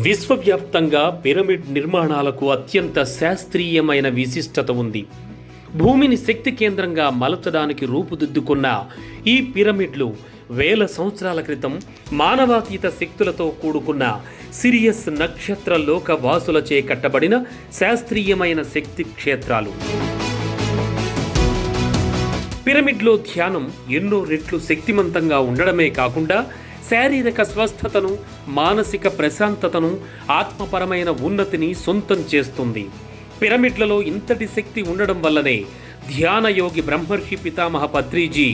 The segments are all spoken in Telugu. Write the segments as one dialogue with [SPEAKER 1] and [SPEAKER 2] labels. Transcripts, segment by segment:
[SPEAKER 1] విశ్వవ్యాప్తంగా పిరమిడ్ నిర్మాణాలకు అత్యంత శాస్త్రీయమైన విశిష్టత ఉంది. భూమిని శక్తి కేంద్రంగా మలచడానికి రూపుదిద్దుకున్న ఈ పిరమిడ్లు వేల సంవత్సరాల క్రితం మానవాతీత శక్తులతో కూడుకున్న సిరియస్ నక్షత్ర లోక వాసులచే కట్టబడిన శాస్త్రీయమైన శక్తి క్షేత్రాలు. పిరమిడ్లో ధ్యానం ఎన్నో రెట్లు శక్తిమంతంగా ఉండడమే కాకుండా శారీరక స్వస్థతను, మానసిక ప్రశాంతతను, ఆత్మపరమైన ఉన్నతిని సొంతం చేస్తుంది. పిరమిడ్లలో ఇంతటి శక్తి ఉండడం వల్లనే ధ్యానయోగి బ్రహ్మర్షి పితామహ పత్రిజీ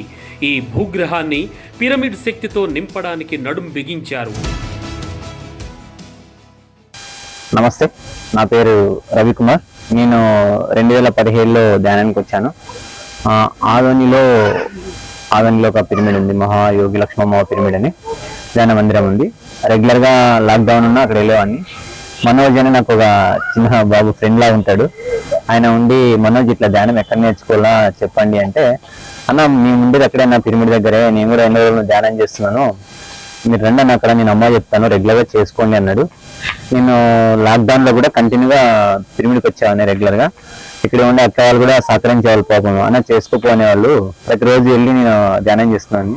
[SPEAKER 1] ఈ భూగ్రహాన్ని పిరమిడ్ శక్తితో నింపడానికి నడుం బిగించారు.
[SPEAKER 2] నమస్తే, నా పేరు రవికుమార్. నేను 2017లో ధ్యానానికి వచ్చాను. ఆదోనిలో ఒక పిరమిడ్ ఉంది, మహాయోగి లక్ష్మమ్మ పిరమిడ్ అని ధ్యాన మందిరం ఉంది. రెగ్యులర్గా లాక్డౌన్ ఉన్నా అక్కడ వెళ్ళేవాడిని. మనోజ్ అని నాకు ఒక చిన్న బాబు ఫ్రెండ్ లా ఉంటాడు. ఆయన ఉండి, మనోజ్ ఇట్లా ధ్యానం ఎక్కడ నేర్చుకోవాలా చెప్పండి అంటే, అన్న మేము ఉండేది అక్కడే నా పిరమిడ్ దగ్గరే, నేను కూడా ఎన్నో రోజులు ధ్యానం చేస్తున్నాను, మీరు రండి అన్న, అక్కడ నేను అమ్మ చెప్తాను, రెగ్యులర్గా చేసుకోండి అన్నాడు. నేను లాక్డౌన్లో కూడా కంటిన్యూగా పిరమిడ్కి వచ్చేవాడిని రెగ్యులర్గా. ఇక్కడ ఉండే అక్క వాళ్ళు కూడా సహకరించేవాళ్ళు, పాపం అన్న చేసుకోపోనే వాళ్ళు, ప్రతిరోజు వెళ్ళి నేను ధ్యానం చేస్తున్నాను.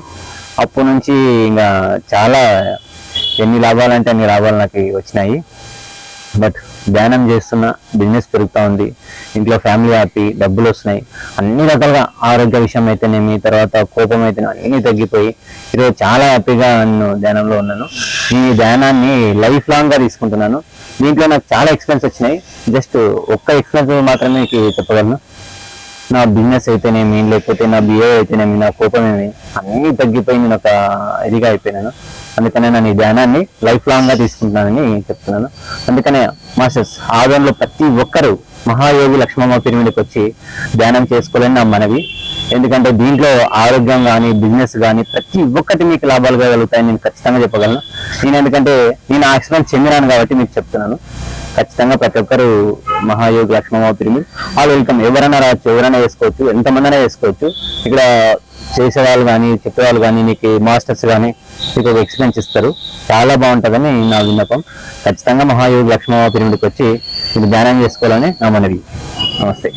[SPEAKER 2] అప్పటి నుంచి ఇంకా చాలా ఎన్ని లాభాలంటే అన్ని లాభాలు నాకు వచ్చినాయి. బట్ ధ్యానం చేస్తున్న బిజినెస్ పెరుగుతూ ఉంది, ఇంట్లో ఫ్యామిలీ హ్యాపీ, డబ్బులు వస్తున్నాయి, అన్ని రకాలుగా ఆరోగ్య విషయం అయితేనేమి, తర్వాత కోపం అయితేనే అన్నీ తగ్గిపోయి ఈరోజు చాలా హ్యాపీగా నేను ధ్యానంలో ఉన్నాను. ఈ ధ్యానాన్ని లైఫ్ లాంగ్గా తీసుకుంటున్నాను. దీంట్లో నాకు చాలా ఎక్స్పీరియన్స్ వచ్చినాయి. జస్ట్ ఒక్క ఎక్స్పీరియన్స్ మాత్రమే మీకు చెప్పగలను. నా బిజినెస్ అయితేనేమి, లేకపోతే నా బిహేవియర్ అయితేనేమి, నా కోపమేమి అన్నీ తగ్గిపోయి నేను ఒక ఇదిగా అయిపోయినాను. అందుకనే నేను ఈ ధ్యానాన్ని లైఫ్ లాంగ్గా తీసుకుంటున్నానని చెప్తున్నాను. అందుకనే మాస్టర్స్ ఆదోన్లో ప్రతి ఒక్కరూ మహాయోగి లక్ష్మమ్మ పిరమిడ్కి వచ్చి ధ్యానం చేసుకోవాలని నా మనవి. ఎందుకంటే దీంట్లో ఆరోగ్యం కానీ, బిజినెస్ కానీ ప్రతి ఒక్కటి మీకు లాభాలు కలుగుతాయని నేను ఖచ్చితంగా చెప్పగలను. ఎందుకంటే నేను ఆ ఎక్స్పీరియన్స్ చెందినాను కాబట్టి మీకు చెప్తున్నాను. ఖచ్చితంగా ప్రతి ఒక్కరు మహాయోగి లక్ష్మమ్మ పిరమిడ్ ఆల్ వెల్కమ్. ఎవరైనా రావచ్చు, ఎవరైనా వేసుకోవచ్చు, ఎంతమందైనా వేసుకోవచ్చు. ఇక్కడ చేసేవాళ్ళు కానీ, చెప్పేవాళ్ళు కానీ, నీకు మాస్టర్స్ కానీ మీకు ఒక ఎక్స్పీరియన్స్ ఇస్తారు. చాలా బాగుంటుందని నా విన్నపం. ఖచ్చితంగా మహాయోగి లక్ష్మమ్మ పిరమిడ్కి వచ్చి మీరు ధ్యానం చేసుకోవాలని నా మనవి. నమస్తే.